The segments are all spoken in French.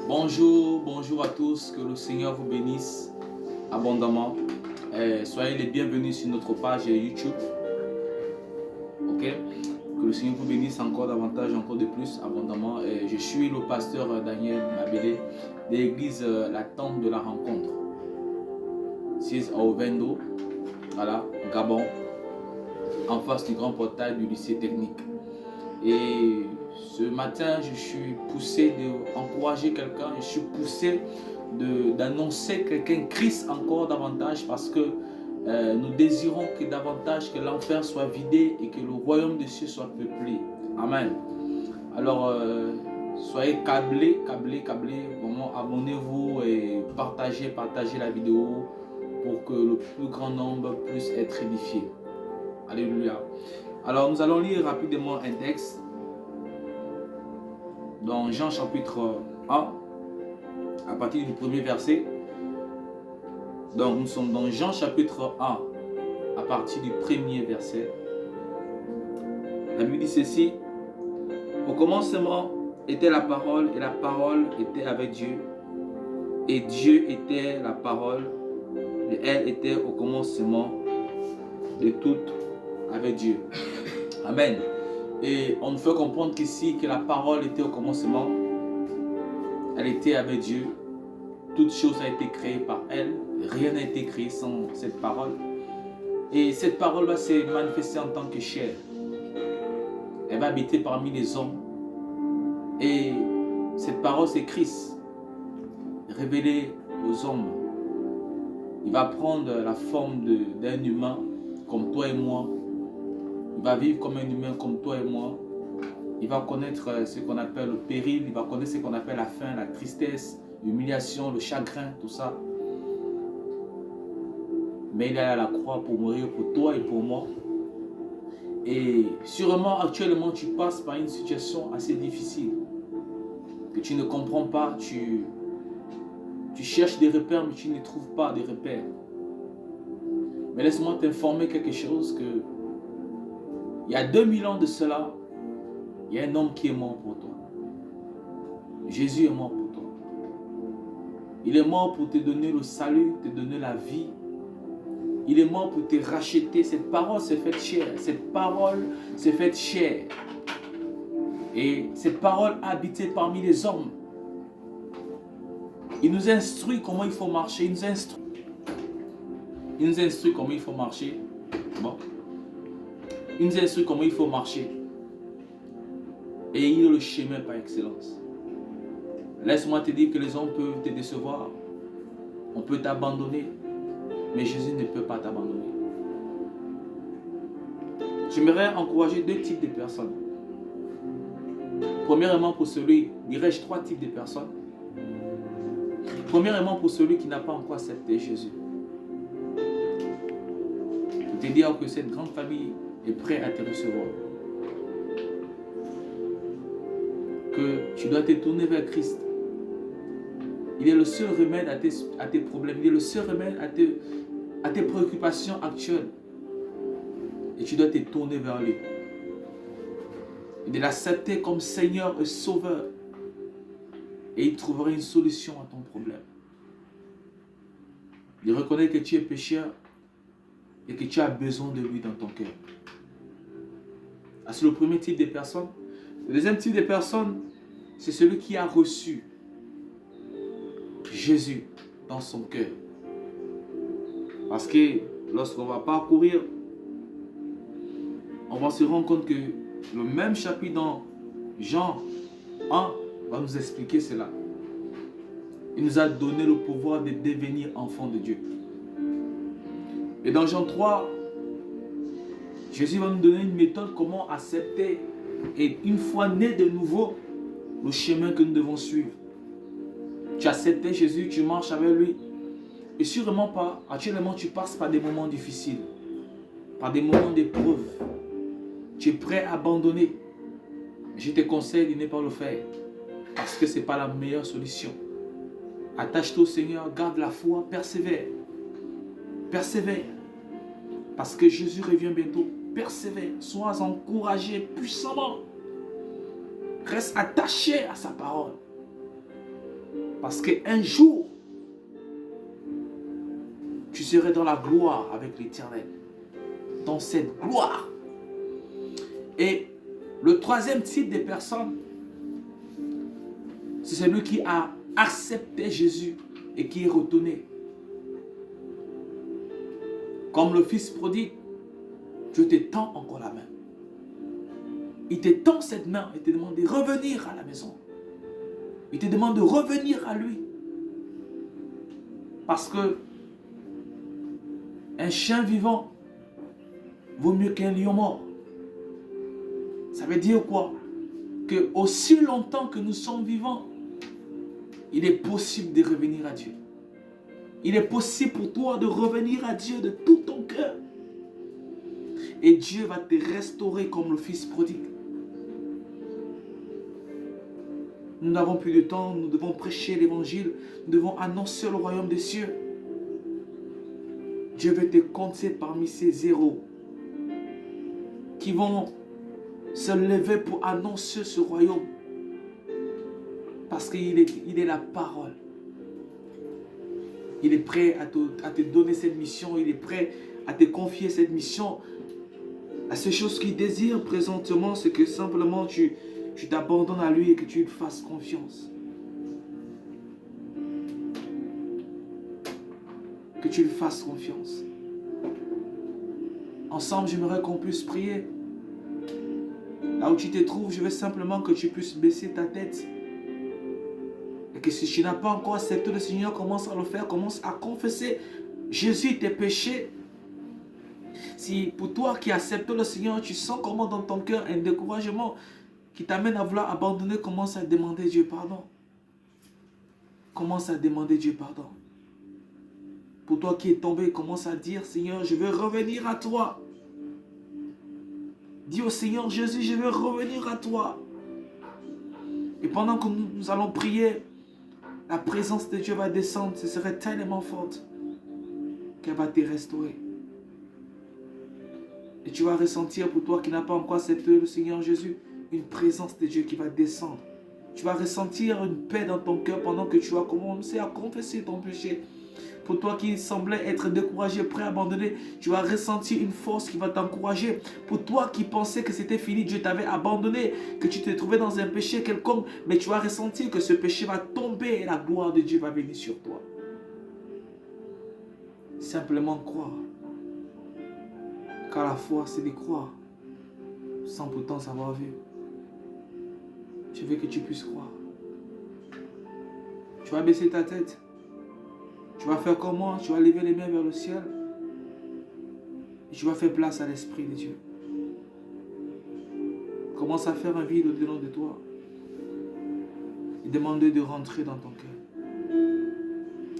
Bonjour, bonjour à tous, que le Seigneur vous bénisse abondamment. Soyez les bienvenus sur notre page YouTube. Ok? Que le Seigneur vous bénisse encore davantage, encore de plus abondamment. Je suis le pasteur Daniel Mabélé de l'église La Tente de la Rencontre. 6 à Ovendo, voilà, Gabon, en face du grand portail du lycée technique. Et ce matin, je suis poussé d'encourager quelqu'un, je suis poussé d'annoncer quelqu'un Christ encore davantage parce que nous désirons que davantage que l'enfer soit vidé et que le royaume des cieux soit peuplé. Amen. Alors, soyez câblés, vraiment abonnez-vous et partagez la vidéo pour que le plus grand nombre puisse être édifié. Alléluia. Alors, nous allons lire rapidement un texte dans Jean chapitre 1, à partir du premier verset. Donc, nous sommes dans Jean chapitre 1, à partir du premier verset. La Bible dit ceci: au commencement était la parole, et la parole était avec Dieu, et Dieu était la parole, et elle était au commencement de tout avec Dieu. Amen. Et on nous fait comprendre qu'ici, que la parole était au commencement, elle était avec Dieu, toute chose a été créée par elle, rien n'a été créé sans cette parole. Et cette parole va se manifester en tant que chair. Elle va habiter parmi les hommes. Et cette parole, c'est Christ, révélé aux hommes. Il va prendre la forme d'un humain comme toi et moi. Il va vivre comme un humain comme toi et moi. Il va connaître ce qu'on appelle le péril, il va connaître ce qu'on appelle la faim, la tristesse, l'humiliation, le chagrin, tout ça. Mais il est à la croix pour mourir pour toi et pour moi. Et sûrement actuellement tu passes par une situation assez difficile, que tu ne comprends pas, tu cherches des repères mais tu ne trouves pas des repères. Mais laisse-moi t'informer quelque chose, que il y a 2000 ans de cela, il y a un homme qui est mort pour toi. Jésus est mort pour toi. Il est mort pour te donner le salut, te donner la vie. Il est mort pour te racheter. Cette parole s'est faite chair. Cette parole s'est faite chair. Et cette parole a habité parmi les hommes. Il nous instruit comment il faut marcher. Il nous instruit comment il faut marcher. Bon. Il nous instruit comment il faut marcher. Et il est le chemin par excellence. Laisse-moi te dire que les hommes peuvent te décevoir. On peut t'abandonner. Mais Jésus ne peut pas t'abandonner. J'aimerais encourager deux types de personnes. Premièrement, pour celui, dirais-je trois types de personnes. Premièrement, pour celui qui n'a pas encore accepté Jésus. Pour te dire que cette grande famille est prête à te recevoir. Que tu dois te tourner vers Christ. Il est le seul remède à tes problèmes. Il est le seul remède à tes préoccupations actuelles. Et tu dois te tourner vers lui. Et de l'accepter comme Seigneur et Sauveur. Et il trouvera une solution à ton problème. Il reconnaît que tu es pécheur et que tu as besoin de lui dans ton cœur. C'est le premier type de personne. Le deuxième type de personne, c'est celui qui a reçu Jésus dans son cœur. Parce que lorsqu'on va parcourir, on va se rendre compte que le même chapitre dans Jean 1 va nous expliquer cela. Il nous a donné le pouvoir de devenir enfants de Dieu. Et dans Jean 3, Jésus va nous donner une méthode comment accepter, et une fois né de nouveau, le chemin que nous devons suivre. Tu as accepté Jésus, tu marches avec lui. Et sûrement pas, actuellement tu passes par des moments difficiles, par des moments d'épreuve. Tu es prêt à abandonner. Je te conseille de ne pas le faire, parce que ce n'est pas la meilleure solution. Attache-toi au Seigneur, garde la foi, persévère. Persévère. Parce que Jésus revient bientôt. Persévère. Sois encouragé puissamment. Reste attaché à sa parole. Parce qu'un jour, tu serais dans la gloire avec l'Éternel. Dans cette gloire. Et le troisième type de personne, c'est celui qui a accepté Jésus et qui est retourné. Comme le fils prodigue, Dieu te tend encore la main. Il te tend cette main et te demande de revenir à la maison. Il te demande de revenir à lui. Parce que un chien vivant vaut mieux qu'un lion mort. Ça veut dire quoi? Que aussi longtemps que nous sommes vivants, il est possible de revenir à Dieu. Il est possible pour toi de revenir à Dieu de tout ton cœur. Et Dieu va te restaurer comme le fils prodigue. Nous n'avons plus de temps, nous devons prêcher l'évangile, nous devons annoncer le royaume des cieux. Dieu veut te compter parmi ces héros qui vont se lever pour annoncer ce royaume. Parce qu'il est la parole. Il est prêt à te donner cette mission, il est prêt à te confier cette mission. La seule chose qu'il désire présentement, c'est que simplement tu t'abandonnes à lui et que tu lui fasses confiance. Que tu lui fasses confiance. Ensemble, j'aimerais qu'on puisse prier. Là où tu te trouves, je veux simplement que tu puisses baisser ta tête. Et que si tu n'as pas encore accepté le Seigneur, commence à le faire, commence à confesser Jésus tes péchés. Si pour toi qui acceptes le Seigneur, tu sens comment dans ton cœur un découragement qui t'amène à vouloir abandonner, commence à demander Dieu pardon. Commence à demander Dieu pardon. Pour toi qui es tombé, commence à dire Seigneur, je veux revenir à toi. Dis au Seigneur Jésus, je veux revenir à toi. Et pendant que nous allons prier, la présence de Dieu va descendre. Ce serait tellement forte qu'elle va te restaurer. Et tu vas ressentir pour toi qui n'as pas encore accepté le Seigneur Jésus, une présence de Dieu qui va descendre. Tu vas ressentir une paix dans ton cœur pendant que tu vas commencer à confesser ton péché. Pour toi qui semblais être découragé, prêt à abandonner, tu vas ressentir une force qui va t'encourager. Pour toi qui pensais que c'était fini, Dieu t'avait abandonné, que tu te trouvais dans un péché quelconque, mais tu vas ressentir que ce péché va tomber et la gloire de Dieu va venir sur toi. Simplement croire. Car la foi, c'est de croire, sans pourtant savoir vivre. Je veux que tu puisses croire. Tu vas baisser ta tête. Tu vas faire comme moi, tu vas lever les mains vers le ciel. Et tu vas faire place à l'Esprit de Dieu. Commence à faire un vide au-dedans de toi. Et demande-lui de rentrer dans ton cœur.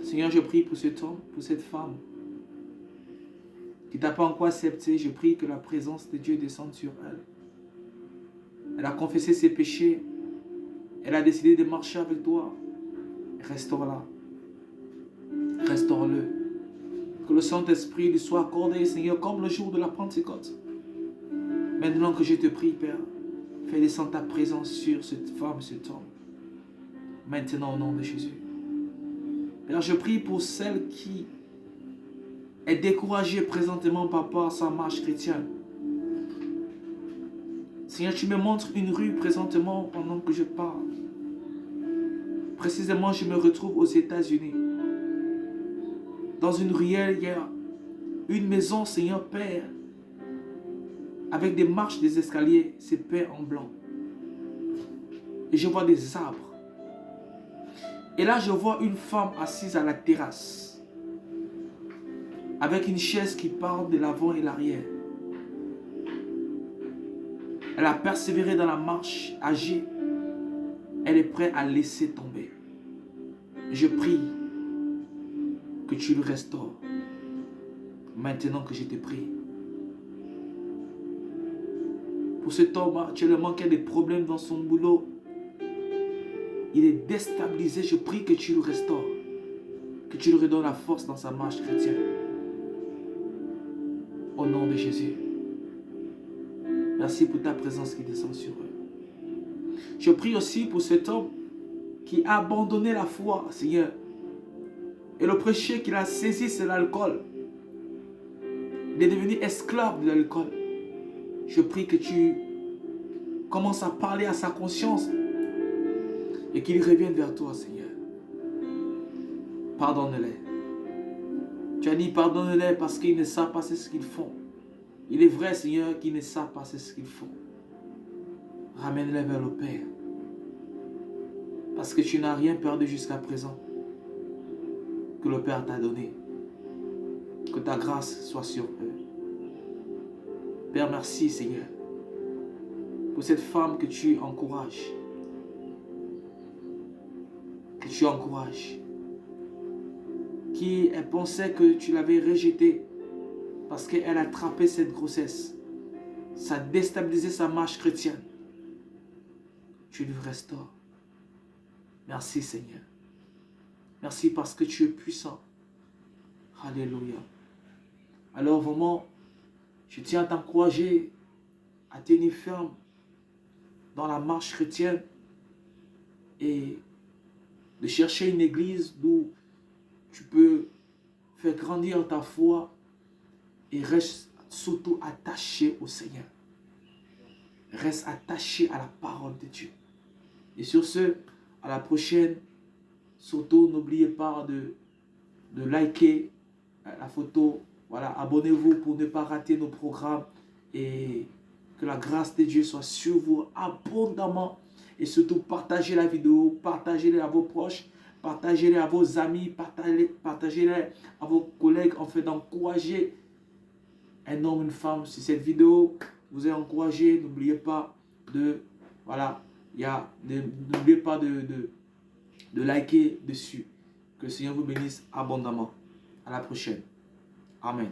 Seigneur, je prie pour cet homme, pour cette femme qui t'a pas encore accepté. Je prie que la présence de Dieu descende sur elle. Elle a confessé ses péchés. Elle a décidé de marcher avec toi. Restaure-la. Restaure-le. Que le Saint-Esprit lui soit accordé, Seigneur, comme le jour de la Pentecôte. Maintenant que je te prie, Père, fais descendre ta présence sur cette femme, cet homme. Maintenant, au nom de Jésus. Père, je prie pour celle qui est découragée présentement par rapport à sa marche chrétienne. Seigneur, tu me montres une rue présentement pendant que je parle. Précisément, je me retrouve aux États-Unis. Dans une ruelle, il y a une maison, Seigneur Père, avec des marches, des escaliers, c'est peint en blanc. Et je vois des arbres. Et là, je vois une femme assise à la terrasse, avec une chaise qui part de l'avant et l'arrière. Elle a persévéré dans la marche, âgée. Elle est prête à laisser tomber. Je prie que tu le restaures. Maintenant que je te prie. Pour cet homme actuellement qui a des problèmes dans son boulot, il est déstabilisé. Je prie que tu le restaures. Que tu lui redonnes la force dans sa marche chrétienne. Au nom de Jésus. Merci pour ta présence qui descend sur eux. Je prie aussi pour cet homme qui a abandonné la foi, Seigneur. Et le péché qu'il a saisi, c'est l'alcool. Il est devenu esclave de l'alcool. Je prie que tu commences à parler à sa conscience et qu'il revienne vers toi, Seigneur. Pardonne-les. Tu as dit pardonne-les parce qu'ils ne savent pas ce qu'ils font. Il est vrai, Seigneur, qu'ils ne savent pas ce qu'ils font. Ramène-les vers le Père. Parce que tu n'as rien perdu jusqu'à présent. Que le Père t'a donné. Que ta grâce soit sur eux. Père, merci, Seigneur, pour cette femme que tu encourages. Que tu encourages. Qui elle pensait que tu l'avais rejetée parce qu'elle a attrapé cette grossesse. Ça a déstabilisé sa marche chrétienne. Tu lui restaures. Merci, Seigneur. Merci parce que tu es puissant. Alléluia. Alors vraiment, je tiens à t'encourager à tenir ferme dans la marche chrétienne et de chercher une église où tu peux faire grandir ta foi et reste surtout attaché au Seigneur. Reste attaché à la parole de Dieu. Et sur ce, à la prochaine. Surtout, n'oubliez pas de liker la photo. Voilà, abonnez-vous pour ne pas rater nos programmes. Et que la grâce de Dieu soit sur vous abondamment. Et surtout, partagez la vidéo, partagez-la à vos proches, partagez-la à vos amis, partagez-la à vos collègues, en fait, d'encourager un homme, une femme. Si cette vidéo vous a encouragé, n'oubliez pas n'oubliez pas de liker dessus. Que le Seigneur vous bénisse abondamment. À la prochaine. Amen.